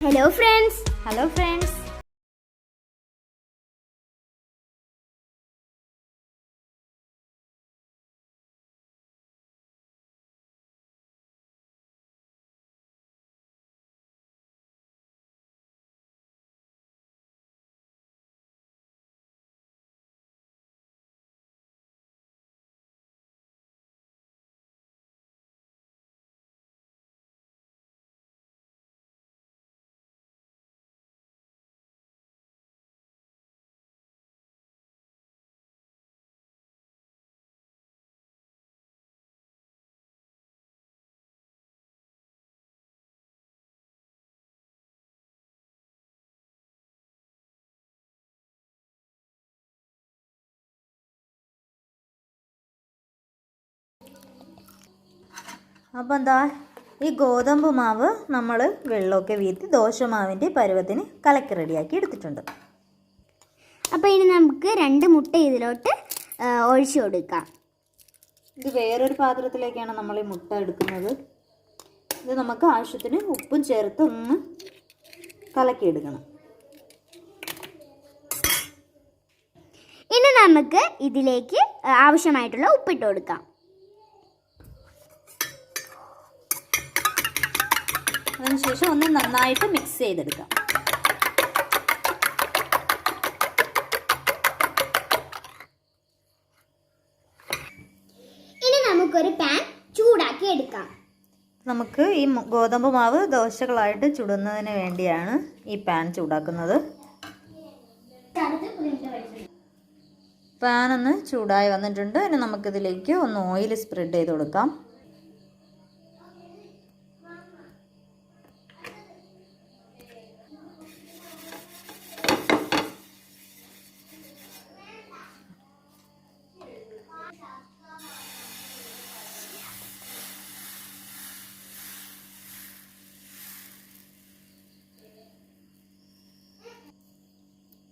Hello friends. Hello friends. അപ്പോൾ എന്താ ഈ ഗോതമ്പ് മാവ് നമ്മൾ വെള്ളമൊക്കെ വീഴ്ത്തി ദോശമാവിൻ്റെ പരുവത്തിന് കലക്കി റെഡിയാക്കി എടുത്തിട്ടുണ്ട്. അപ്പോൾ ഇനി നമുക്ക് 2 മുട്ട ഇതിലോട്ട് ഒഴിച്ചു കൊടുക്കാം. ഇത് വേറൊരു പാത്രത്തിലേക്കാണ് നമ്മൾ ഈ മുട്ട എടുക്കുന്നത്. ഇത് നമുക്ക് ആവശ്യത്തിന് ഉപ്പും ചേർത്ത് ഒന്ന് കലക്കിയെടുക്കണം. ഇനി നമുക്ക് ഇതിലേക്ക് ആവശ്യമായിട്ടുള്ള ഉപ്പിട്ട് കൊടുക്കാം. അതിനുശേഷം ഒന്ന് നന്നായിട്ട് മിക്സ് ചെയ്തെടുക്കാം. ഇനി നമുക്കൊരു പാൻ ചൂടാക്കി എടുക്കാം. നമുക്ക് ഈ ഗോതമ്പ് മാവ് ദോശകളായിട്ട് ചുടുന്നതിന് വേണ്ടിയാണ് ഈ പാൻ ചൂടാക്കുന്നത്. പാൻ ഒന്ന് ചൂടായി വന്നിട്ടുണ്ട്. ഇനി നമുക്കിതിലേക്ക് ഒന്ന് ഓയിൽ സ്പ്രെഡ് ചെയ്ത് കൊടുക്കാം.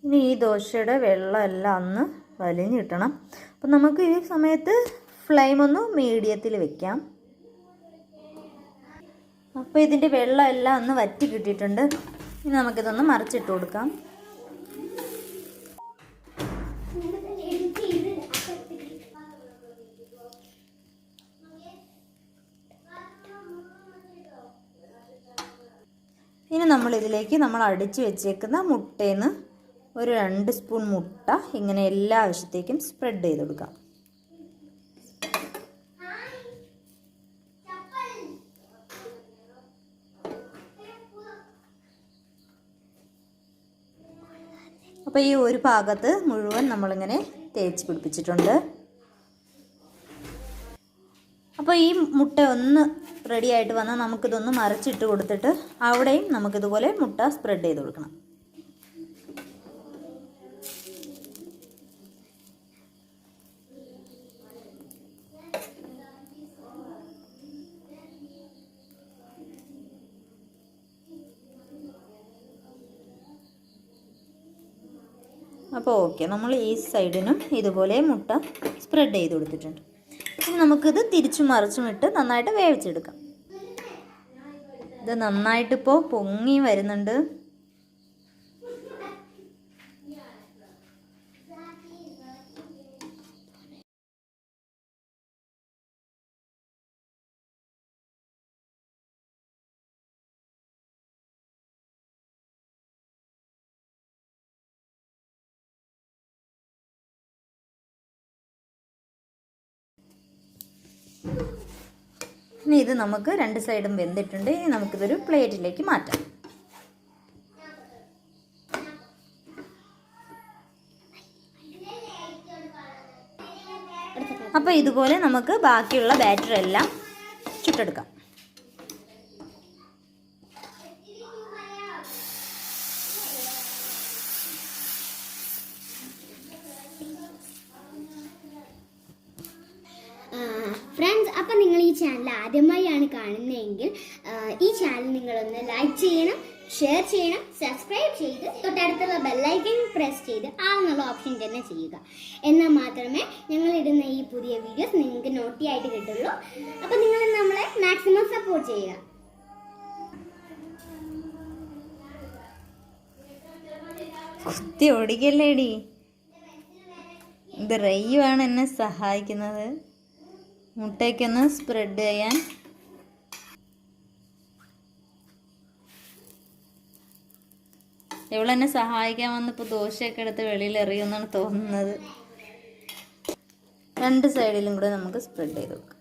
ഇനി ഈ ദോശയുടെ വെള്ളമെല്ലാം ഒന്ന് വലിഞ്ഞ് കിട്ടണം. അപ്പം നമുക്ക് ഈ സമയത്ത് ഫ്ലെയിം ഒന്ന് മീഡിയത്തിൽ വെക്കാം. അപ്പോൾ ഇതിൻ്റെ വെള്ളമെല്ലാം ഒന്ന് വറ്റി കിട്ടിയിട്ടുണ്ട്. ഇനി നമുക്കിതൊന്ന് മറിച്ചിട്ട് കൊടുക്കാം. ഇനി നമ്മളിതിലേക്ക് നമ്മൾ അടിച്ച് വെച്ചേക്കുന്ന മുട്ടയിൽ നിന്ന് ഒരു 2 സ്പൂൺ മുട്ട ഇങ്ങനെ എല്ലാ വശത്തേക്കും സ്പ്രെഡ് ചെയ്ത് കൊടുക്കാം. അപ്പോൾ ഈ ഒരു ഭാഗത്ത് മുഴുവൻ നമ്മളിങ്ങനെ തേച്ച് പിടിപ്പിച്ചിട്ടുണ്ട്. അപ്പോൾ ഈ മുട്ട ഒന്ന് റെഡി ആയിട്ട് വന്നാൽ നമുക്കിതൊന്ന് മറിച്ചിട്ട് കൊടുത്തിട്ട് അവിടെയും നമുക്കിതുപോലെ മുട്ട സ്പ്രെഡ് ചെയ്ത് കൊടുക്കണം. അപ്പോൾ ഓക്കെ, നമ്മൾ ഈ സൈഡിനും ഇതുപോലെ മുട്ട സ്പ്രെഡ് ചെയ്ത് കൊടുത്തിട്ടുണ്ട്. ഇനി നമുക്കിത് തിരിച്ചും മറിച്ചും ഇട്ട് നന്നായിട്ട് വേവിച്ചെടുക്കാം. ഇത് നന്നായിട്ടിപ്പോൾ പൊങ്ങി വരുന്നുണ്ട്. ഇനി ഇത് നമുക്ക് 2 സൈഡും വെന്തിട്ടുണ്ട്. ഇനി നമുക്കിതൊരു പ്ലേറ്റിലേക്ക് മാറ്റാം. അപ്പോൾ ഇതുപോലെ നമുക്ക് ബാക്കിയുള്ള ബാറ്റർ എല്ലാം ചുട്ടെടുക്കാം. ഫ്രണ്ട്സ്, അപ്പം നിങ്ങൾ ഈ ചാനൽ ആദ്യമായാണ് കാണുന്നതെങ്കിൽ ഈ ചാനൽ നിങ്ങളൊന്ന് ലൈക്ക് ചെയ്യണം, ഷെയർ ചെയ്യണം, സബ്സ്ക്രൈബ് ചെയ്ത് തൊട്ടടുത്തുള്ള ബെല്ലൈക്കൺ പ്രസ് ചെയ്ത് ആളെന്നുള്ള ഓപ്ഷൻ തന്നെ ചെയ്യുക. എന്നാൽ മാത്രമേ ഞങ്ങളിടുന്ന ഈ പുതിയ വീഡിയോസ് നിങ്ങൾക്ക് നോട്ടിയായിട്ട് കിട്ടുള്ളൂ. അപ്പം നിങ്ങൾ നമ്മളെ മാക്സിമം സപ്പോർട്ട് ചെയ്യുക. കുത്തി ഓടിക്കല്ലേടി. ഇത് റെയ്യുമാണ് എന്നെ സഹായിക്കുന്നത് മുട്ടയ്ക്കൊന്ന് സ്പ്രെഡ് ചെയ്യാൻ. ഇവളെന്നെ സഹായിക്കാൻ വന്നപ്പോൾ ദോശയൊക്കെ എടുത്ത് വെളിയിൽ എറിയുമെന്നാണ് തോന്നുന്നത്. രണ്ട് സൈഡിലും കൂടെ നമുക്ക് സ്പ്രെഡ് ചെയ്ത് വെക്കാം.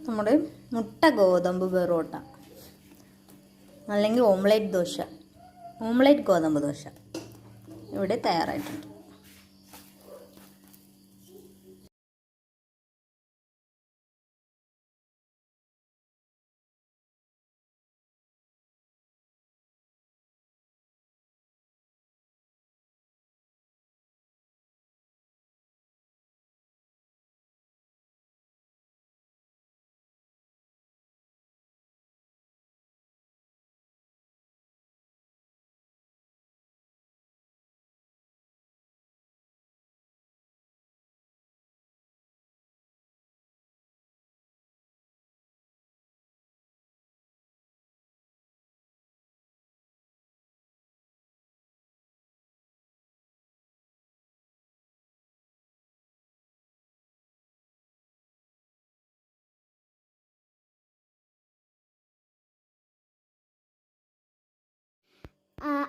നമ്മുടെ മുട്ട ഗോതമ്പ് പെറോട്ട അല്ലെങ്കിൽ ഓംലേറ്റ് ദോശ, ഓംലേറ്റ് ഗോതമ്പ് ദോശ ഇവിടെ തയ്യാറായിട്ടുണ്ട്.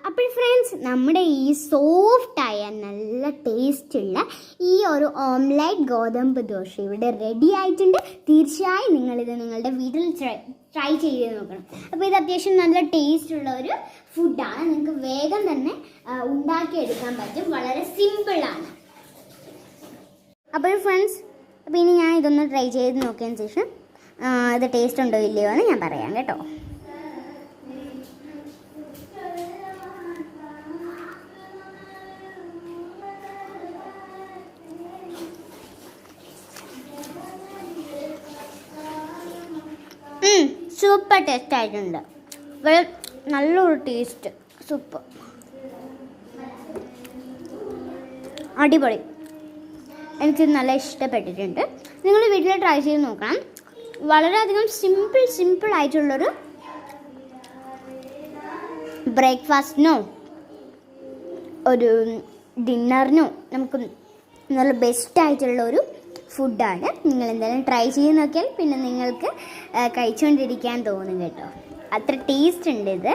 അപ്പോൾ ഫ്രണ്ട്സ്, നമ്മുടെ ഈ സോഫ്റ്റായ നല്ല ടേസ്റ്റുള്ള ഈ ഒരു ഓംലേറ്റ് ഗോതമ്പ് ദോശ ഇവിടെ റെഡി ആയിട്ടുണ്ട്. തീർച്ചയായും നിങ്ങളിത് നിങ്ങളുടെ വീട്ടിൽ ട്രൈ ചെയ്ത് നോക്കണം. അപ്പോൾ ഇത് അത്യാവശ്യം നല്ല ടേസ്റ്റുള്ള ഒരു ഫുഡാണ്. നിങ്ങൾക്ക് വേഗം തന്നെ ഉണ്ടാക്കിയെടുക്കാൻ പറ്റും. വളരെ സിമ്പിളാണ്. അപ്പോൾ ഫ്രണ്ട്സ്, അപ്പോൾ ഇനി ഞാൻ ഇതൊന്ന് ട്രൈ ചെയ്ത് നോക്കിയതിന് ശേഷം ഇത് ടേസ്റ്റ് ഉണ്ടോ ഇല്ലയോ എന്ന് ഞാൻ പറയാം കേട്ടോ. സൂപ്പർ ടേസ്റ്റ് ആയിട്ടുണ്ട്. വളരെ നല്ലൊരു ടേസ്റ്റ്, സൂപ്പർ, അടിപൊളി. എനിക്ക് നല്ല ഇഷ്ടപ്പെട്ടിട്ടുണ്ട്. നിങ്ങൾ വീട്ടിൽ ട്രൈ ചെയ്ത് നോക്കണം. വളരെയധികം സിമ്പിൾ ആയിട്ടുള്ളൊരു ബ്രേക്ക്ഫാസ്റ്റിനോ ഒരു ഡിന്നറിനോ നമുക്ക് നല്ല ബെസ്റ്റായിട്ടുള്ളൊരു ഫുഡാണ്. നിങ്ങൾ എന്തായാലും ട്രൈ ചെയ്ത് നോക്കിയാൽ പിന്നെ നിങ്ങൾക്ക് കഴിച്ചുകൊണ്ടിരിക്കാൻ തോന്നും കേട്ടോ. അത്ര ടേസ്റ്റ് ഉണ്ട് ഇത്.